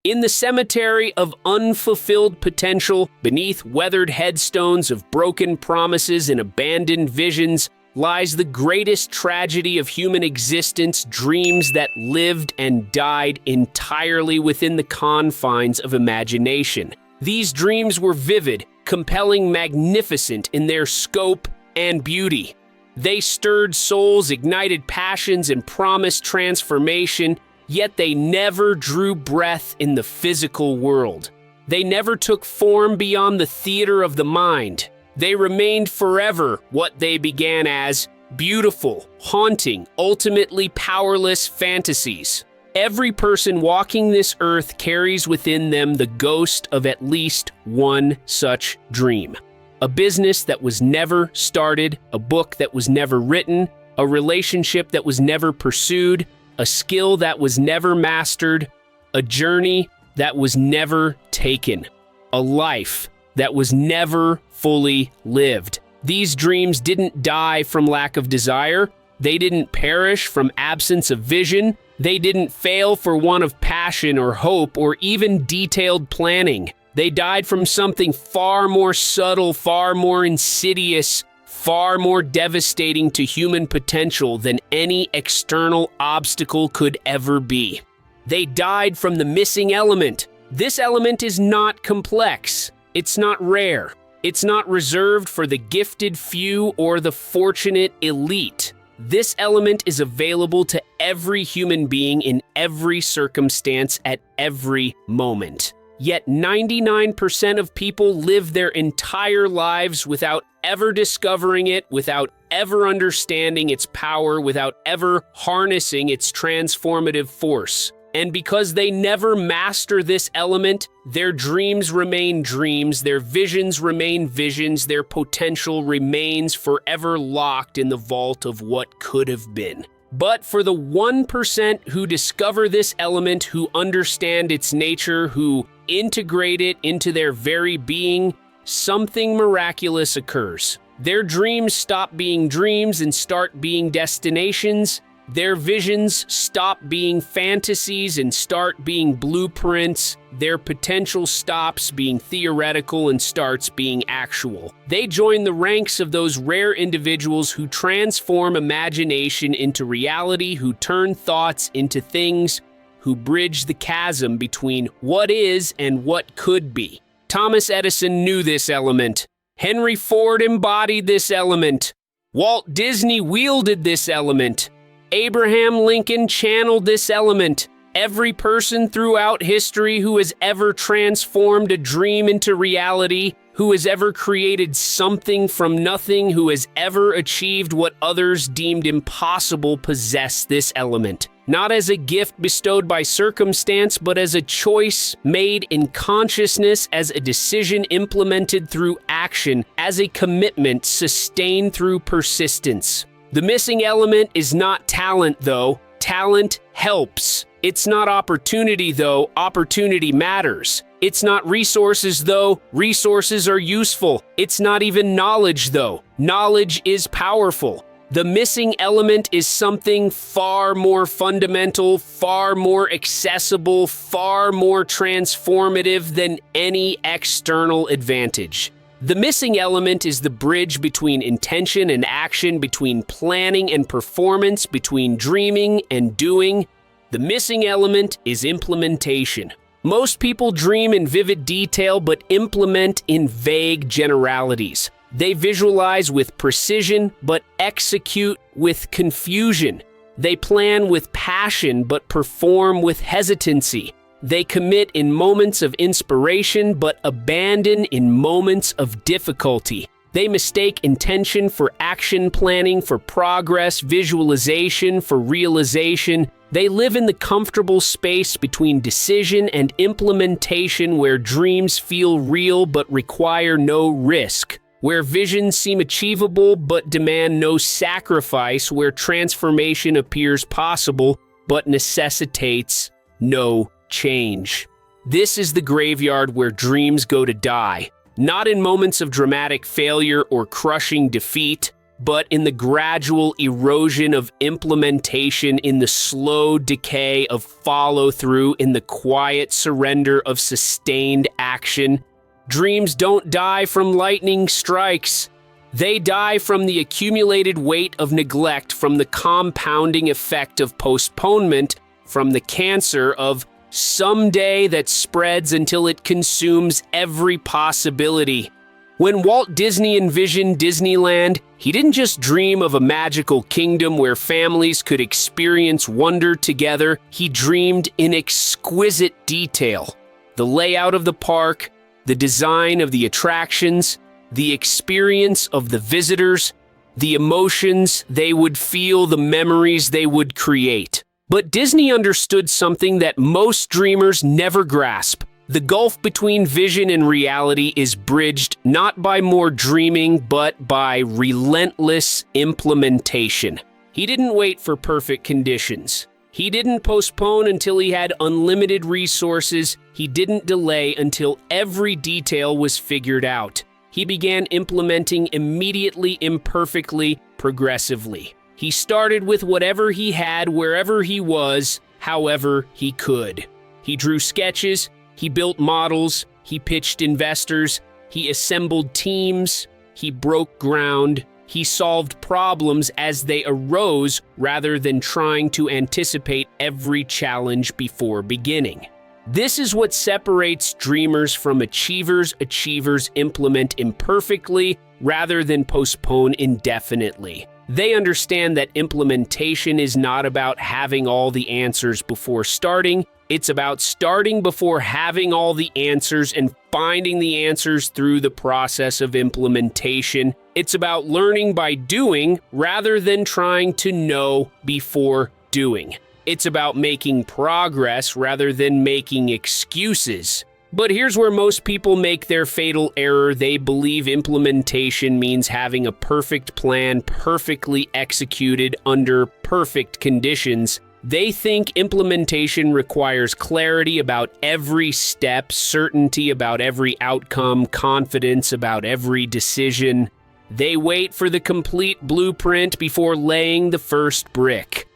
In the cemetery of unfulfilled potential, beneath weathered headstones of broken promises and abandoned visions, lies the greatest tragedy of human existence, dreams that lived and died entirely within the confines of imagination. These dreams were vivid, compelling, magnificent in their scope and beauty. They stirred souls, ignited passions, and promised transformation, yet they never drew breath in the physical world. They never took form beyond the theater of the mind. They remained forever what they began as beautiful, haunting, ultimately powerless fantasies. Every person walking this earth carries within them the ghost of at least one such dream. A business that was never started, a book that was never written, a relationship that was never pursued, a skill that was never mastered, a journey that was never taken, a life that was never fully lived. These dreams didn't die from lack of desire. They didn't perish from absence of vision. They didn't fail for want of passion or hope or even detailed planning. They died from something far more subtle, far more insidious, far more devastating to human potential than any external obstacle could ever be. They died from the missing element. This element is not complex. It's not rare. It's not reserved for the gifted few or the fortunate elite. This element is available to every human being in every circumstance at every moment. Yet 99% of people live their entire lives without ever discovering it, without ever understanding its power, without ever harnessing its transformative force. And because they never master this element, their dreams remain dreams, their visions remain visions, their potential remains forever locked in the vault of what could have been. But for the 1% who discover this element, who understand its nature, who integrate it into their very being, something miraculous occurs. Their dreams stop being dreams and start being destinations. Their visions stop being fantasies and start being blueprints. Their potential stops being theoretical and starts being actual. They join the ranks of those rare individuals who transform imagination into reality, who turn thoughts into things, who bridge the chasm between what is and what could be. Thomas Edison knew this element. Henry Ford embodied this element. Walt Disney wielded this element. Abraham Lincoln channeled this element. Every person throughout history who has ever transformed a dream into reality, who has ever created something from nothing, who has ever achieved what others deemed impossible, possess this element. Not as a gift bestowed by circumstance, but as a choice made in consciousness, as a decision implemented through action, as a commitment sustained through persistence. The missing element is not talent, though. Talent helps. It's not opportunity, though. Opportunity matters. It's not resources, though. Resources are useful. It's not even knowledge, though. Knowledge is powerful. The missing element is something far more fundamental, far more accessible, far more transformative than any external advantage. The missing element is the bridge between intention and action, between planning and performance, between dreaming and doing. The missing element is implementation. Most people dream in vivid detail but implement in vague generalities. They visualize with precision but execute with confusion. They plan with passion but perform with hesitancy. They commit in moments of inspiration, but abandon in moments of difficulty. They mistake intention for action planning, for progress, visualization, for realization. They live in the comfortable space between decision and implementation, where dreams feel real but require no risk, where visions seem achievable but demand no sacrifice, where transformation appears possible but necessitates no change. This is the graveyard where dreams go to die, not in moments of dramatic failure or crushing defeat, but in the gradual erosion of implementation, in the slow decay of follow-through, in the quiet surrender of sustained action. Dreams don't die from lightning strikes. They die from the accumulated weight of neglect, from the compounding effect of postponement, from the cancer of someday that spreads until it consumes every possibility. When Walt Disney envisioned Disneyland, he didn't just dream of a magical kingdom where families could experience wonder together. He dreamed in exquisite detail. The layout of the park, the design of the attractions, the experience of the visitors, the emotions they would feel, the memories they would create. But Disney understood something that most dreamers never grasp. The gulf between vision and reality is bridged not by more dreaming, but by relentless implementation. He didn't wait for perfect conditions. He didn't postpone until he had unlimited resources. He didn't delay until every detail was figured out. He began implementing immediately, imperfectly, progressively. He started with whatever he had, wherever he was, however he could. He drew sketches. He built models, he pitched investors, he assembled teams, he broke ground, he solved problems as they arose rather than trying to anticipate every challenge before beginning. This is what separates dreamers from achievers. Achievers implement imperfectly rather than postpone indefinitely. They understand that implementation is not about having all the answers before starting. It's about starting before having all the answers and finding the answers through the process of implementation. It's about learning by doing rather than trying to know before doing. It's about making progress rather than making excuses. But here's where most people make their fatal error. They believe implementation means having a perfect plan perfectly executed under perfect conditions. They think implementation requires clarity about every step, certainty about every outcome, confidence about every decision. They wait for the complete blueprint before laying the first brick.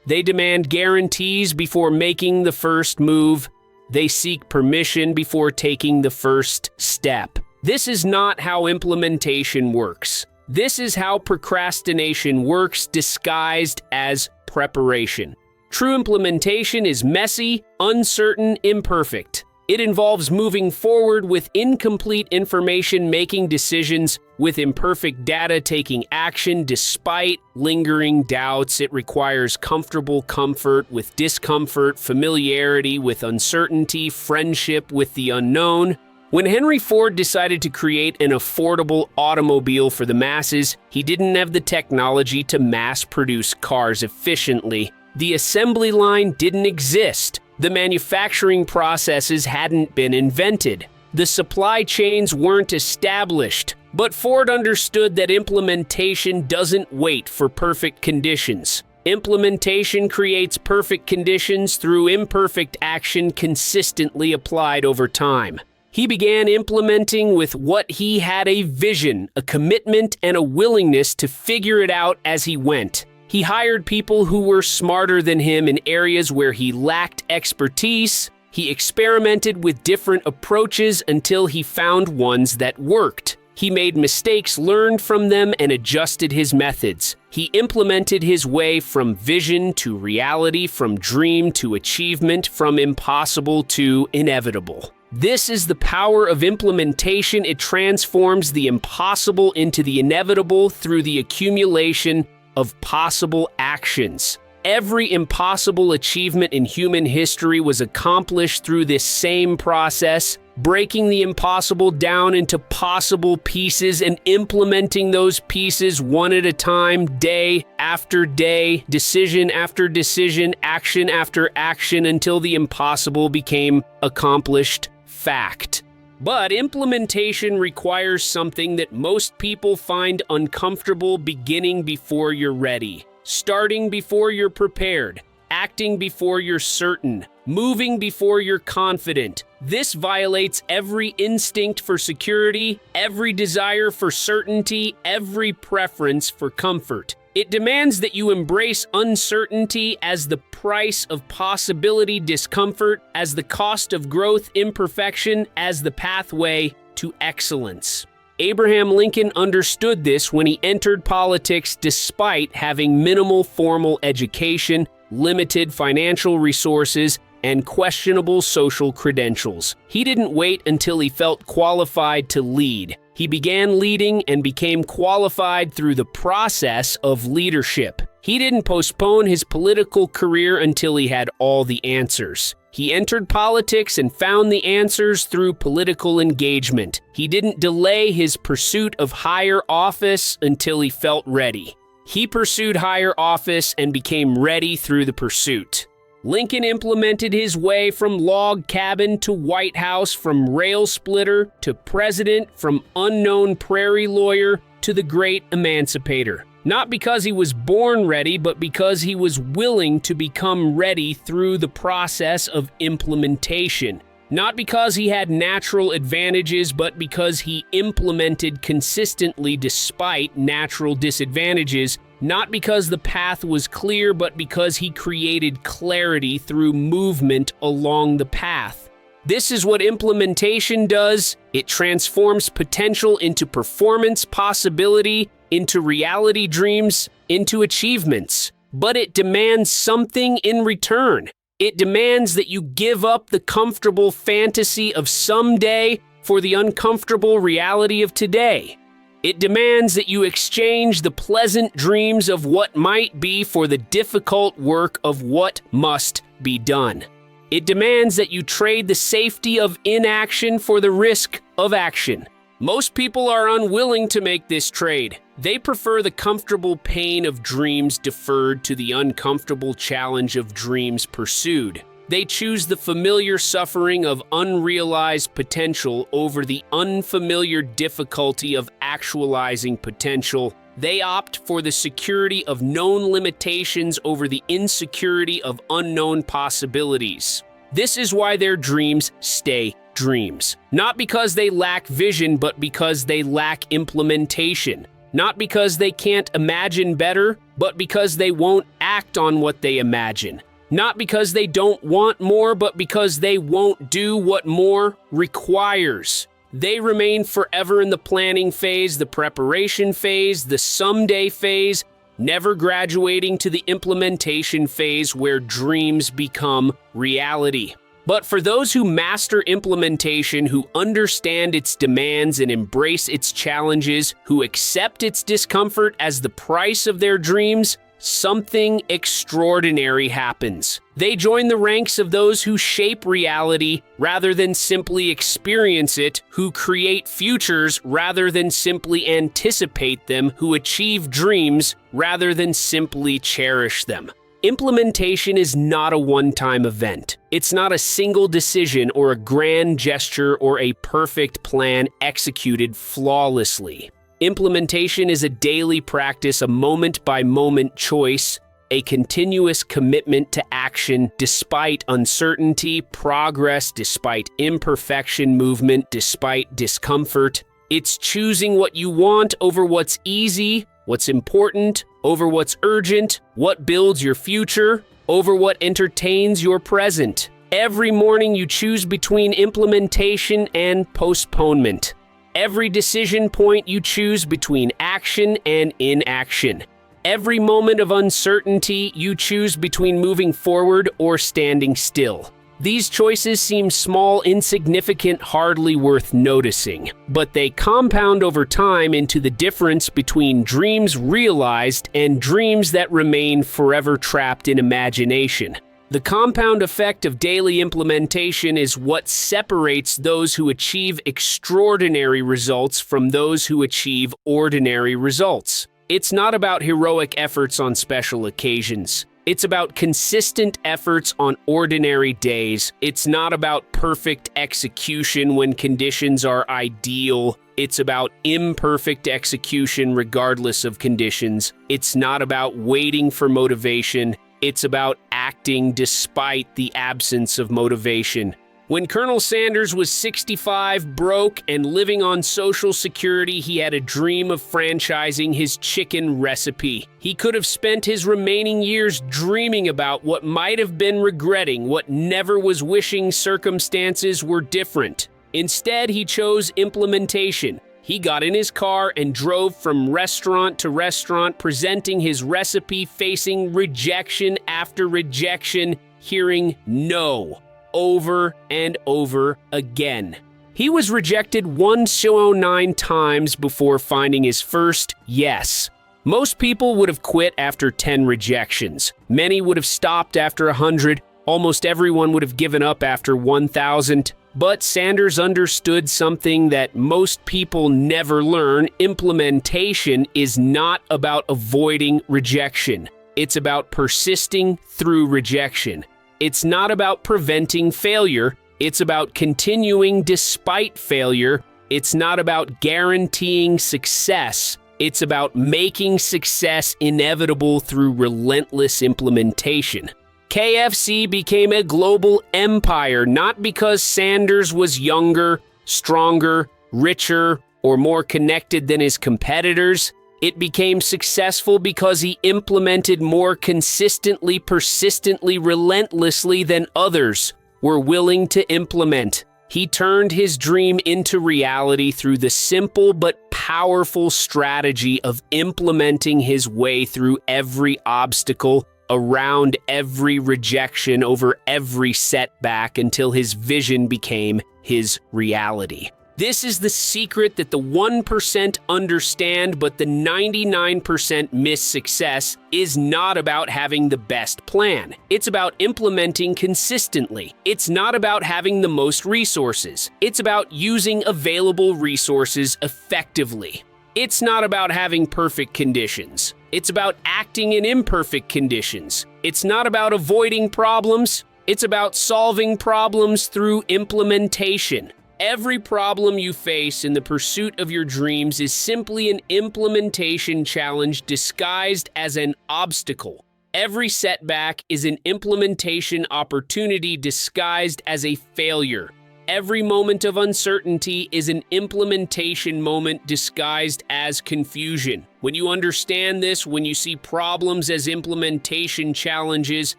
They demand guarantees before making the first move. They seek permission before taking the first step. This is not how implementation works. This is how procrastination works, disguised as preparation. True implementation is messy, uncertain, imperfect. It involves moving forward with incomplete information, making decisions with imperfect data, taking action despite lingering doubts. It requires comfortable comfort with discomfort, familiarity with uncertainty, friendship with the unknown. When Henry Ford decided to create an affordable automobile for the masses, he didn't have the technology to mass-produce cars efficiently. The assembly line didn't exist. The manufacturing processes hadn't been invented. The supply chains weren't established. But Ford understood that implementation doesn't wait for perfect conditions. Implementation creates perfect conditions through imperfect action consistently applied over time. He began implementing with what he had: a vision, a commitment, and a willingness to figure it out as he went. He hired people who were smarter than him in areas where he lacked expertise. He experimented with different approaches until he found ones that worked. He made mistakes, learned from them, and adjusted his methods. He implemented his way from vision to reality, from dream to achievement, from impossible to inevitable. This is the power of implementation. It transforms the impossible into the inevitable through the accumulation of possible actions. Every impossible achievement in human history was accomplished through this same process, breaking the impossible down into possible pieces and implementing those pieces one at a time, day after day, decision after decision, action after action, until the impossible became accomplished fact. But implementation requires something that most people find uncomfortable: beginning before you're ready, starting before you're prepared, acting before you're certain. moving before you're confident. This violates every instinct for security, every desire for certainty, every preference for comfort. It demands that you embrace uncertainty as the price of possibility, discomfort, as the cost of growth, imperfection, as the pathway to excellence. Abraham Lincoln understood this when he entered politics despite having minimal formal education, limited financial resources, and questionable social credentials. He didn't wait until he felt qualified to lead. He began leading and became qualified through the process of leadership. He didn't postpone his political career until he had all the answers. He entered politics and found the answers through political engagement. He didn't delay his pursuit of higher office until he felt ready. He pursued higher office and became ready through the pursuit. Lincoln implemented his way from log cabin to White House, from rail splitter to president, from unknown prairie lawyer to the great emancipator. Not because he was born ready, but because he was willing to become ready through the process of implementation. Not because he had natural advantages, but because he implemented consistently despite natural disadvantages. Not because the path was clear, but because he created clarity through movement along the path. This is what implementation does. It transforms potential into performance, possibility into reality, dreams into achievements. But it demands something in return. It demands that you give up the comfortable fantasy of someday for the uncomfortable reality of today. It demands that you exchange the pleasant dreams of what might be for the difficult work of what must be done. It demands that you trade the safety of inaction for the risk of action. Most people are unwilling to make this trade. They prefer the comfortable pain of dreams deferred to the uncomfortable challenge of dreams pursued. They choose the familiar suffering of unrealized potential over the unfamiliar difficulty of actualizing potential. They opt for the security of known limitations over the insecurity of unknown possibilities. This is why their dreams stay dreams. Not because they lack vision, but because they lack implementation. Not because they can't imagine better, but because they won't act on what they imagine. Not because they don't want more, but because they won't do what more requires. They remain forever in the planning phase, the preparation phase, the someday phase, never graduating to the implementation phase where dreams become reality. But for those who master implementation, who understand its demands and embrace its challenges, who accept its discomfort as the price of their dreams, something extraordinary happens. They join the ranks of those who shape reality rather than simply experience it, who create futures rather than simply anticipate them, who achieve dreams rather than simply cherish them. Implementation is not a one-time event. It's not a single decision or a grand gesture or a perfect plan executed flawlessly. Implementation is a daily practice, a moment-by-moment choice, a continuous commitment to action despite uncertainty, progress despite imperfection, movement despite discomfort. It's choosing what you want over what's easy, what's important, over what's urgent, what builds your future, over what entertains your present. Every morning you choose between implementation and postponement. Every decision point you choose between action and inaction. Every moment of uncertainty you choose between moving forward or standing still. These choices seem small, insignificant, hardly worth noticing, but they compound over time into the difference between dreams realized and dreams that remain forever trapped in imagination. The compound effect of daily implementation is what separates those who achieve extraordinary results from those who achieve ordinary results. It's not about heroic efforts on special occasions. It's about consistent efforts on ordinary days. It's not about perfect execution when conditions are ideal. It's about imperfect execution regardless of conditions. It's not about waiting for motivation. It's about acting despite the absence of motivation. When Colonel Sanders was 65, broke, and living on Social Security, he had a dream of franchising his chicken recipe. He could have spent his remaining years dreaming about what might have been regretting, what never was wishing circumstances were different. Instead, he chose implementation. He got in his car and drove from restaurant to restaurant, presenting his recipe, facing rejection after rejection, hearing no over and over again. He was rejected 109 times before finding his first yes. Most people would have quit after 10 rejections. Many would have stopped after 100. Almost everyone would have given up after 1,000. But Sanders understood something that most people never learn. Implementation is not about avoiding rejection. It's about persisting through rejection. It's not about preventing failure. It's about continuing despite failure. It's not about guaranteeing success. It's about making success inevitable through relentless implementation. KFC became a global empire not because Sanders was younger, stronger, richer, or more connected than his competitors. It became successful because he implemented more consistently, persistently, relentlessly than others were willing to implement. He turned his dream into reality through the simple but powerful strategy of implementing his way through every obstacle, around every rejection, over every setback until his vision became his reality. This is the secret that the 1% understand, but the 99% miss. Success is not about having the best plan. It's about implementing consistently. It's not about having the most resources. It's about using available resources effectively. It's not about having perfect conditions. It's about acting in imperfect conditions. It's not about avoiding problems. It's about solving problems through implementation. Every problem you face in the pursuit of your dreams is simply an implementation challenge disguised as an obstacle. Every setback is an implementation opportunity disguised as a failure. Every moment of uncertainty is an implementation moment disguised as confusion. When you understand this, when you see problems as implementation challenges,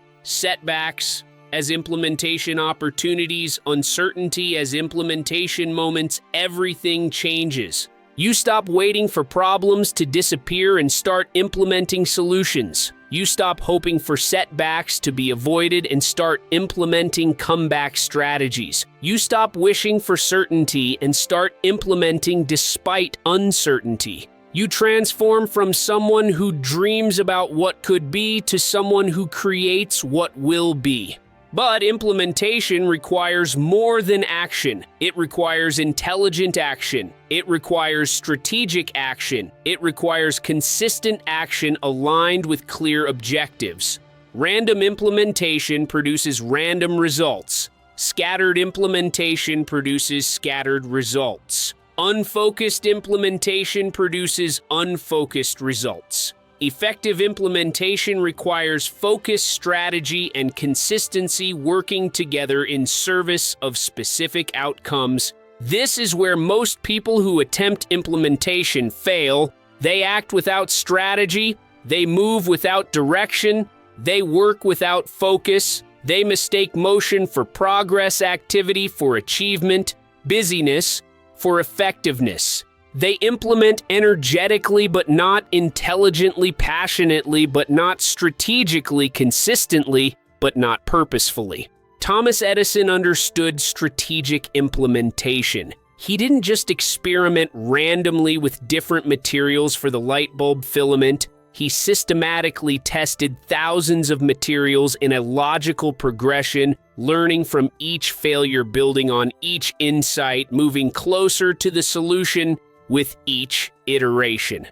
setbacks as implementation opportunities, uncertainty as implementation moments, everything changes. You stop waiting for problems to disappear and start implementing solutions. You stop hoping for setbacks to be avoided and start implementing comeback strategies. You stop wishing for certainty and start implementing despite uncertainty. You transform from someone who dreams about what could be to someone who creates what will be. But implementation requires more than action. It requires intelligent action. It requires strategic action. It requires consistent action aligned with clear objectives. Random implementation produces random results. Scattered implementation produces scattered results. Unfocused implementation produces unfocused results. Effective implementation requires focus, strategy, and consistency working together in service of specific outcomes. This is where most people who attempt implementation fail. They act without strategy, they move without direction, they work without focus, they mistake motion for progress, activity for achievement, busyness for effectiveness. They implement energetically but not intelligently, passionately but not strategically, consistently but not purposefully. Thomas Edison understood strategic implementation. He didn't just experiment randomly with different materials for the light bulb filament. He systematically tested thousands of materials in a logical progression, learning from each failure, building on each insight, moving closer to the solution with each iteration.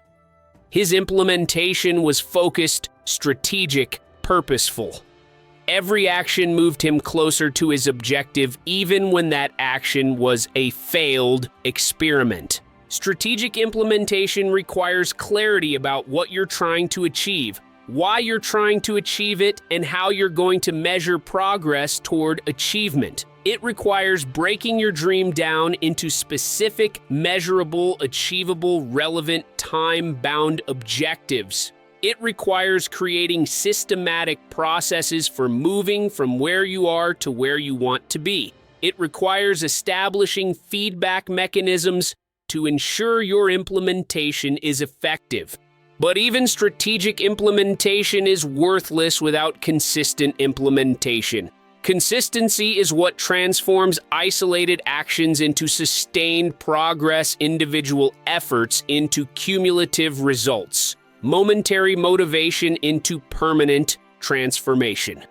His implementation was focused, strategic, purposeful. Every action moved him closer to his objective, even when that action was a failed experiment. Strategic implementation requires clarity about what you're trying to achieve. why you're trying to achieve it, and how you're going to measure progress toward achievement. It requires breaking your dream down into specific, measurable, achievable, relevant, time-bound objectives. It requires creating systematic processes for moving from where you are to where you want to be. It requires establishing feedback mechanisms to ensure your implementation is effective. But even strategic implementation is worthless without consistent implementation. Consistency is what transforms isolated actions into sustained progress, individual efforts into cumulative results, momentary motivation into permanent transformation.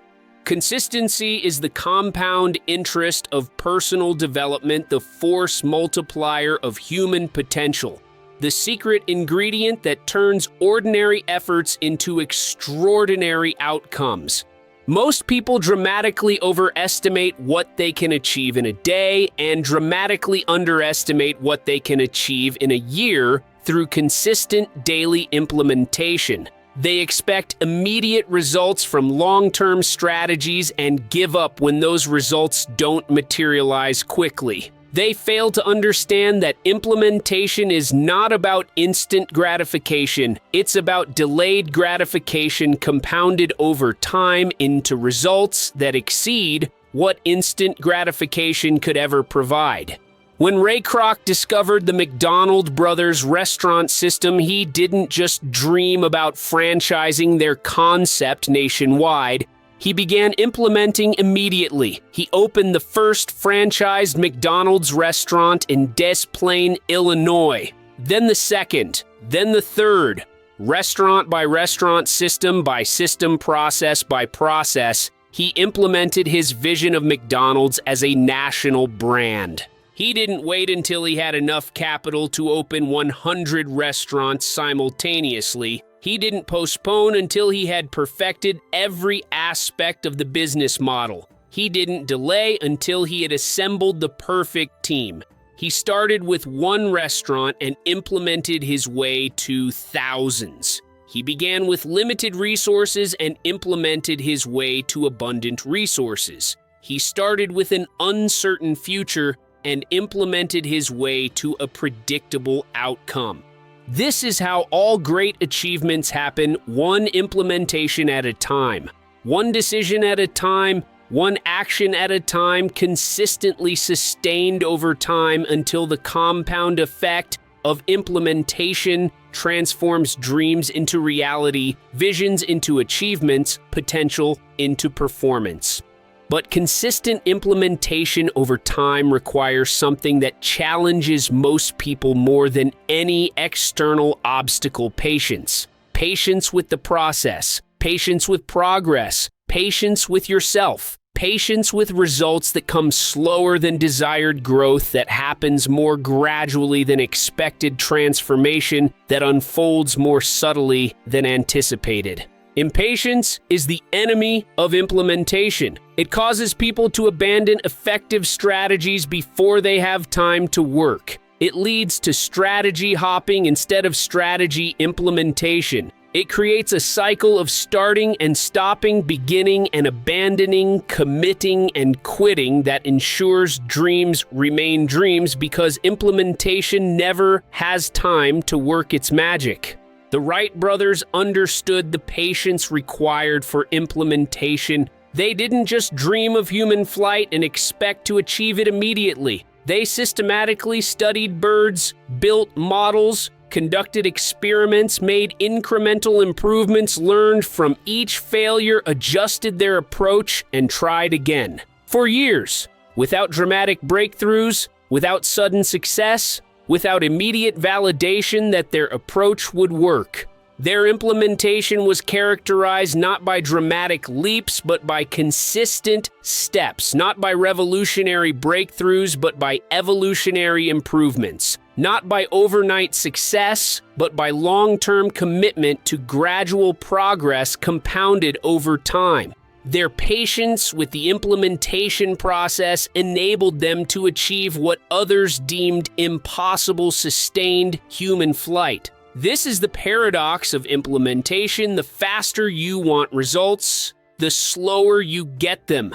Consistency is the compound interest of personal development, the force multiplier of human potential, the secret ingredient that turns ordinary efforts into extraordinary outcomes. Most people dramatically overestimate what they can achieve in a day and dramatically underestimate what they can achieve in a year through consistent daily implementation. They expect immediate results from long-term strategies and give up when those results don't materialize quickly. They fail to understand that implementation is not about instant gratification. It's about delayed gratification compounded over time into results that exceed what instant gratification could ever provide. When Ray Kroc discovered the McDonald Brothers restaurant system, he didn't just dream about franchising their concept nationwide. He began implementing immediately. He opened the first franchised McDonald's restaurant in Des Plaines, Illinois. Then the second, then the third. Restaurant by restaurant, system by system, process by process, he implemented his vision of McDonald's as a national brand. He didn't wait until he had enough capital to open 100 restaurants simultaneously. He didn't postpone until he had perfected every aspect of the business model. He didn't delay until he had assembled the perfect team. He started with one restaurant and implemented his way to thousands. He began with limited resources and implemented his way to abundant resources. He started with an uncertain future and implemented his way to a predictable outcome. This is how all great achievements happen, one implementation at a time, one decision at a time, one action at a time, consistently sustained over time until the compound effect of implementation transforms dreams into reality, visions into achievements, potential into performance. But consistent implementation over time requires something that challenges most people more than any external obstacle: patience. Patience with the process, patience with progress, patience with yourself, patience with results that come slower than desired growth, that happens more gradually than expected transformation, that unfolds more subtly than anticipated. Impatience is the enemy of implementation. It causes people to abandon effective strategies before they have time to work. It leads to strategy hopping instead of strategy implementation. It creates a cycle of starting and stopping, beginning and abandoning, committing and quitting that ensures dreams remain dreams because implementation never has time to work its magic. The Wright brothers understood the patience required for implementation. They didn't just dream of human flight and expect to achieve it immediately. They systematically studied birds, built models, conducted experiments, made incremental improvements, learned from each failure, adjusted their approach, and tried again. For years, without dramatic breakthroughs, without sudden success, without immediate validation that their approach would work. Their implementation was characterized not by dramatic leaps, but by consistent steps, not by revolutionary breakthroughs, but by evolutionary improvements, not by overnight success, but by long-term commitment to gradual progress compounded over time. Their patience with the implementation process enabled them to achieve what others deemed impossible: sustained human flight. This is the paradox of implementation. The faster you want results, the slower you get them.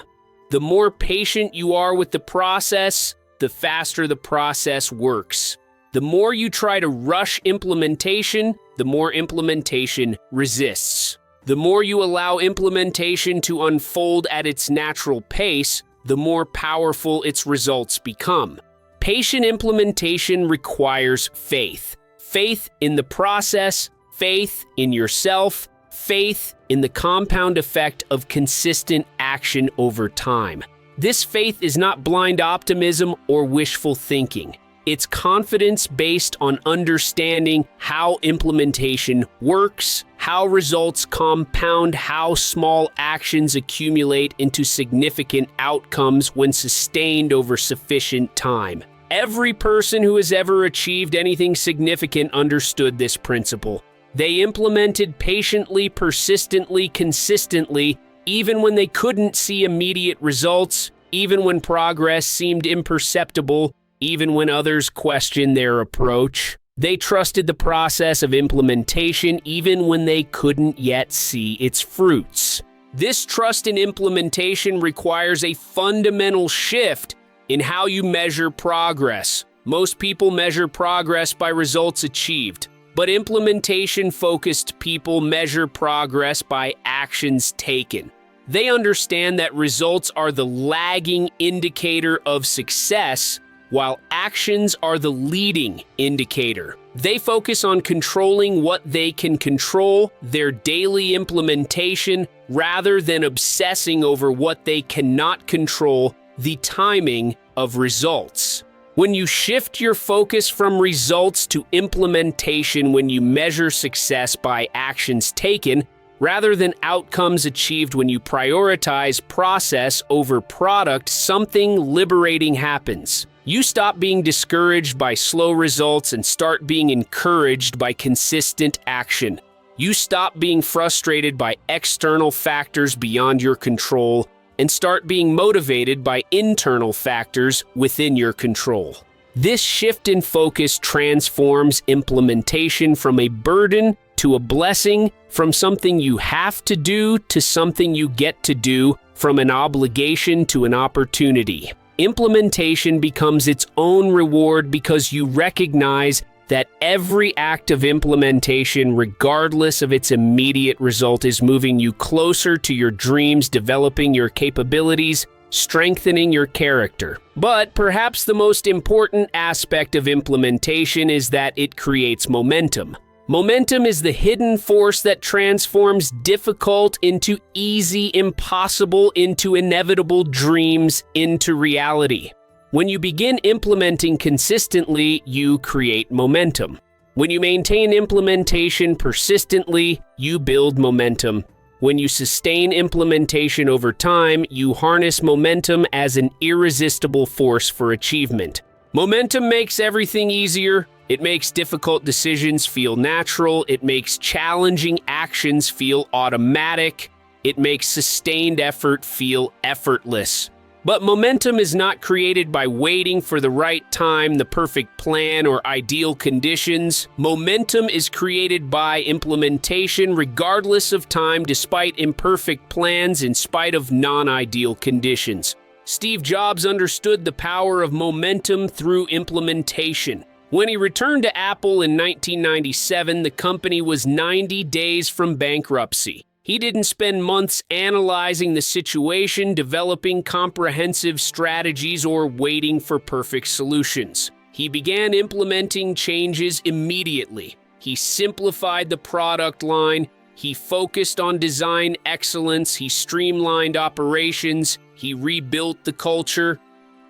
The more patient you are with the process, the faster the process works. The more you try to rush implementation, the more implementation resists. The more you allow implementation to unfold at its natural pace, the more powerful its results become. Patient implementation requires faith. Faith in the process, faith in yourself, faith in the compound effect of consistent action over time. This faith is not blind optimism or wishful thinking. It's confidence based on understanding how implementation works, how results compound, how small actions accumulate into significant outcomes when sustained over sufficient time. Every person who has ever achieved anything significant understood this principle. They implemented patiently, persistently, consistently, even when they couldn't see immediate results, even when progress seemed imperceptible, even when others questioned their approach. They trusted the process of implementation even when they couldn't yet see its fruits. This trust in implementation requires a fundamental shift in how you measure progress. Most people measure progress by results achieved, but implementation-focused people measure progress by actions taken. They understand that results are the lagging indicator of success, while actions are the leading indicator. They focus on controlling what they can control, their daily implementation, rather than obsessing over what they cannot control, the timing of results. When you shift your focus from results to implementation, when you measure success by actions taken, rather than outcomes achieved, when you prioritize process over product, something liberating happens. You stop being discouraged by slow results and start being encouraged by consistent action. You stop being frustrated by external factors beyond your control and start being motivated by internal factors within your control. This shift in focus transforms implementation from a burden to a blessing, from something you have to do to something you get to do, from an obligation to an opportunity. Implementation becomes its own reward because you recognize that every act of implementation, regardless of its immediate result, is moving you closer to your dreams, developing your capabilities, strengthening your character. But perhaps the most important aspect of implementation is that it creates momentum. Momentum is the hidden force that transforms difficult into easy, impossible into inevitable, dreams into reality. When you begin implementing consistently, you create momentum. When you maintain implementation persistently, you build momentum. When you sustain implementation over time, you harness momentum as an irresistible force for achievement. Momentum makes everything easier. It makes difficult decisions feel natural. It makes challenging actions feel automatic. It makes sustained effort feel effortless. But momentum is not created by waiting for the right time, the perfect plan, or ideal conditions. Momentum is created by implementation regardless of time, despite imperfect plans, in spite of non-ideal conditions. Steve Jobs understood the power of momentum through implementation. When he returned to Apple in 1997, the company was 90 days from bankruptcy. He didn't spend months analyzing the situation, developing comprehensive strategies, or waiting for perfect solutions. He began implementing changes immediately. He simplified the product line. He focused on design excellence. He streamlined operations. He rebuilt the culture.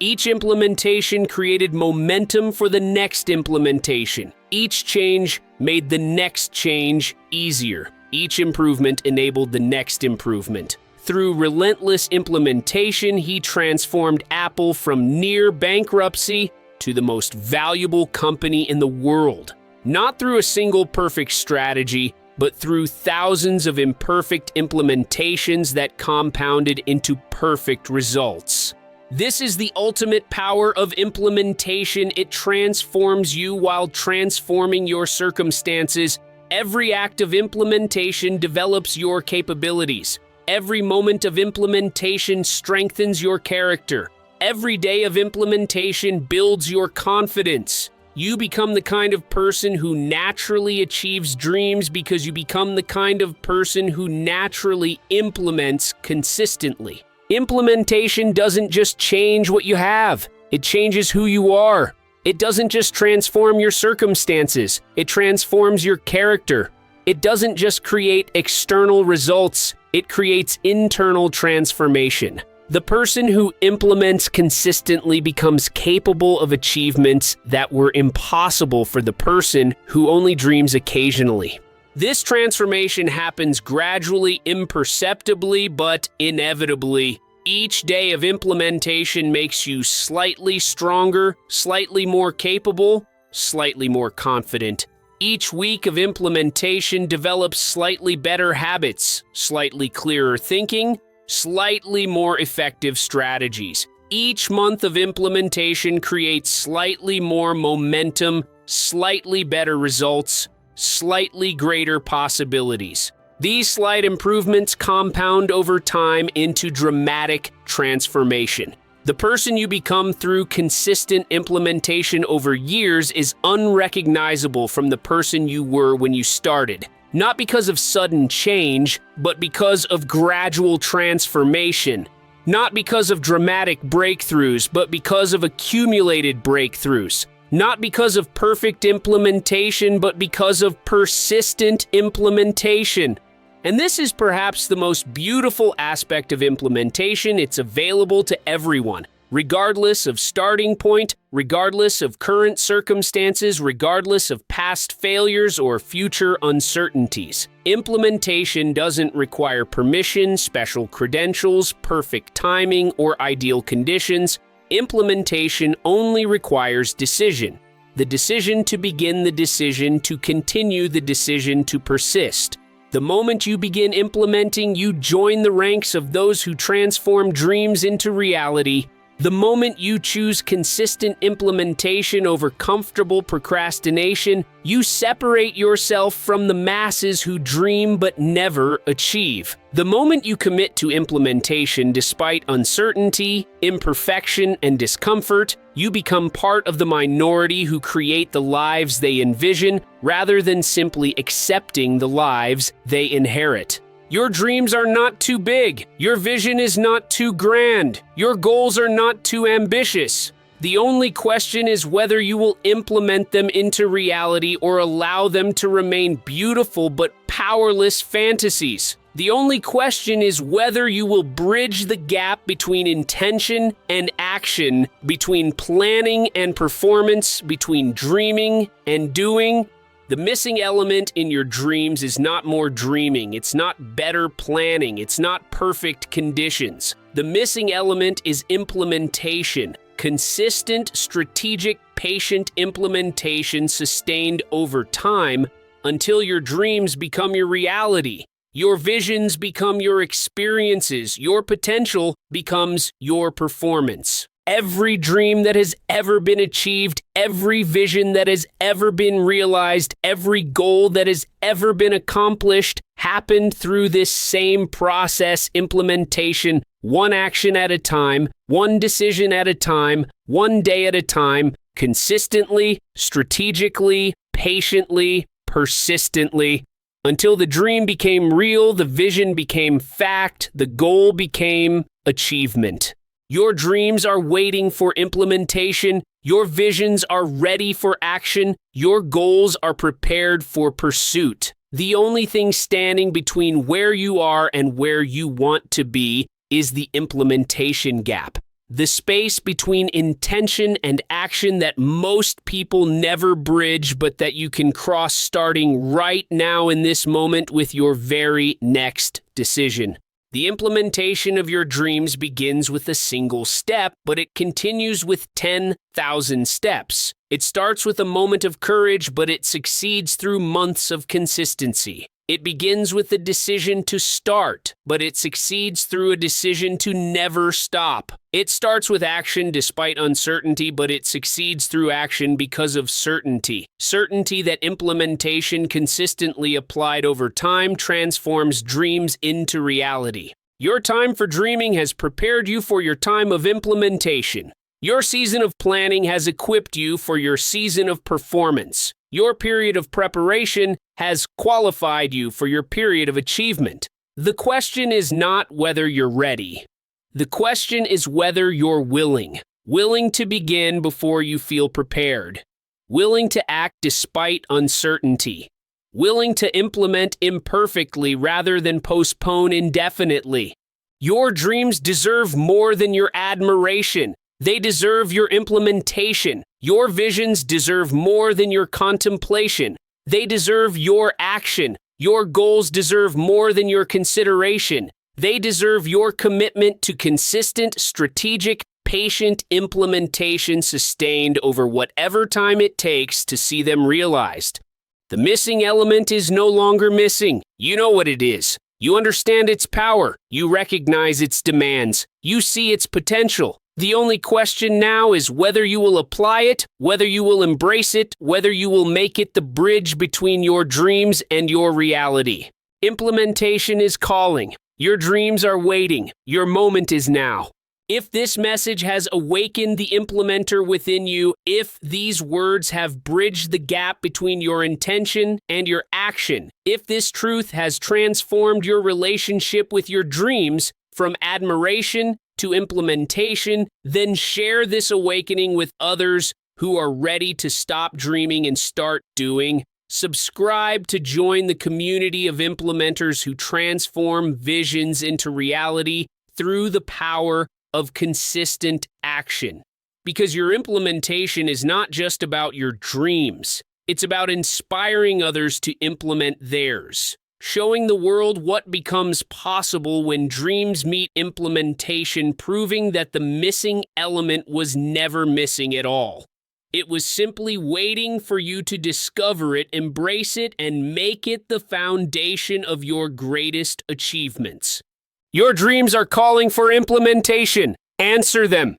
Each implementation created momentum for the next implementation. Each change made the next change easier. Each improvement enabled the next improvement. Through relentless implementation, he transformed Apple from near bankruptcy to the most valuable company in the world. Not through a single perfect strategy, but through thousands of imperfect implementations that compounded into perfect results. This is the ultimate power of implementation. It transforms you while transforming your circumstances. Every act of implementation develops your capabilities. Every moment of implementation strengthens your character. Every day of implementation builds your confidence. You become the kind of person who naturally achieves dreams because you become the kind of person who naturally implements consistently. Implementation doesn't just change what you have, it changes who you are. It doesn't just transform your circumstances, it transforms your character. It doesn't just create external results, it creates internal transformation. The person who implements consistently becomes capable of achievements that were impossible for the person who only dreams occasionally. This transformation happens gradually, imperceptibly, but inevitably. Each day of implementation makes you slightly stronger, slightly more capable, slightly more confident. Each week of implementation develops slightly better habits, slightly clearer thinking, slightly more effective strategies. Each month of implementation creates slightly more momentum, slightly better results, slightly greater possibilities. These slight improvements compound over time into dramatic transformation. The person you become through consistent implementation over years is unrecognizable from the person you were when you started. Not because of sudden change, but because of gradual transformation. Not because of dramatic breakthroughs, but because of accumulated breakthroughs. Not because of perfect implementation, but because of persistent implementation. And this is perhaps the most beautiful aspect of implementation. It's available to everyone, regardless of starting point, regardless of current circumstances, regardless of past failures or future uncertainties. Implementation doesn't require permission, special credentials, perfect timing, or ideal conditions. Implementation only requires decision. The decision to begin, the decision to continue, the decision to persist. The moment you begin implementing, you join the ranks of those who transform dreams into reality. The moment you choose consistent implementation over comfortable procrastination, you separate yourself from the masses who dream but never achieve. The moment you commit to implementation despite uncertainty, imperfection, and discomfort, you become part of the minority who create the lives they envision rather than simply accepting the lives they inherit. Your dreams are not too big. Your vision is not too grand. Your goals are not too ambitious. The only question is whether you will implement them into reality or allow them to remain beautiful but powerless fantasies. The only question is whether you will bridge the gap between intention and action, between planning and performance, between dreaming and doing. The missing element in your dreams is not more dreaming, it's not better planning, it's not perfect conditions. The missing element is implementation. Consistent, strategic, patient implementation sustained over time until your dreams become your reality. Your visions become your experiences. Your potential becomes your performance. Every dream that has ever been achieved, every vision that has ever been realized, every goal that has ever been accomplished happened through this same process, implementation, one action at a time, one decision at a time, one day at a time, consistently, strategically, patiently, persistently, until the dream became real, the vision became fact, the goal became achievement. Your dreams are waiting for implementation. Your visions are ready for action. Your goals are prepared for pursuit. The only thing standing between where you are and where you want to be is the implementation gap. The space between intention and action that most people never bridge, but that you can cross starting right now in this moment with your very next decision. The implementation of your dreams begins with a single step, but it continues with 10,000 steps. It starts with a moment of courage, but it succeeds through months of consistency. It begins with the decision to start, but it succeeds through a decision to never stop. It starts with action despite uncertainty, but it succeeds through action because of certainty. Certainty that implementation consistently applied over time transforms dreams into reality. Your time for dreaming has prepared you for your time of implementation. Your season of planning has equipped you for your season of performance. Your period of preparation has qualified you for your period of achievement. The question is not whether you're ready. The question is whether you're willing. Willing to begin before you feel prepared. Willing to act despite uncertainty. Willing to implement imperfectly rather than postpone indefinitely. Your dreams deserve more than your admiration. They deserve your implementation. Your visions deserve more than your contemplation. They deserve your action. Your goals deserve more than your consideration. They deserve your commitment to consistent, strategic, patient implementation sustained over whatever time it takes to see them realized. The missing element is no longer missing. You know what it is. You understand its power. You recognize its demands. You see its potential. The only question now is whether you will apply it, whether you will embrace it, whether you will make it the bridge between your dreams and your reality. Implementation is calling. Your dreams are waiting. Your moment is now. If this message has awakened the implementer within you, if these words have bridged the gap between your intention and your action, if this truth has transformed your relationship with your dreams from admiration to implementation, then share this awakening with others who are ready to stop dreaming and start doing. Subscribe to join the community of implementers who transform visions into reality through the power of consistent action. Because your implementation is not just about your dreams, it's about inspiring others to implement theirs. Showing the world what becomes possible when dreams meet implementation, proving that the missing element was never missing at all. It was simply waiting for you to discover it, embrace it, and make it the foundation of your greatest achievements. Your dreams are calling for implementation. Answer them.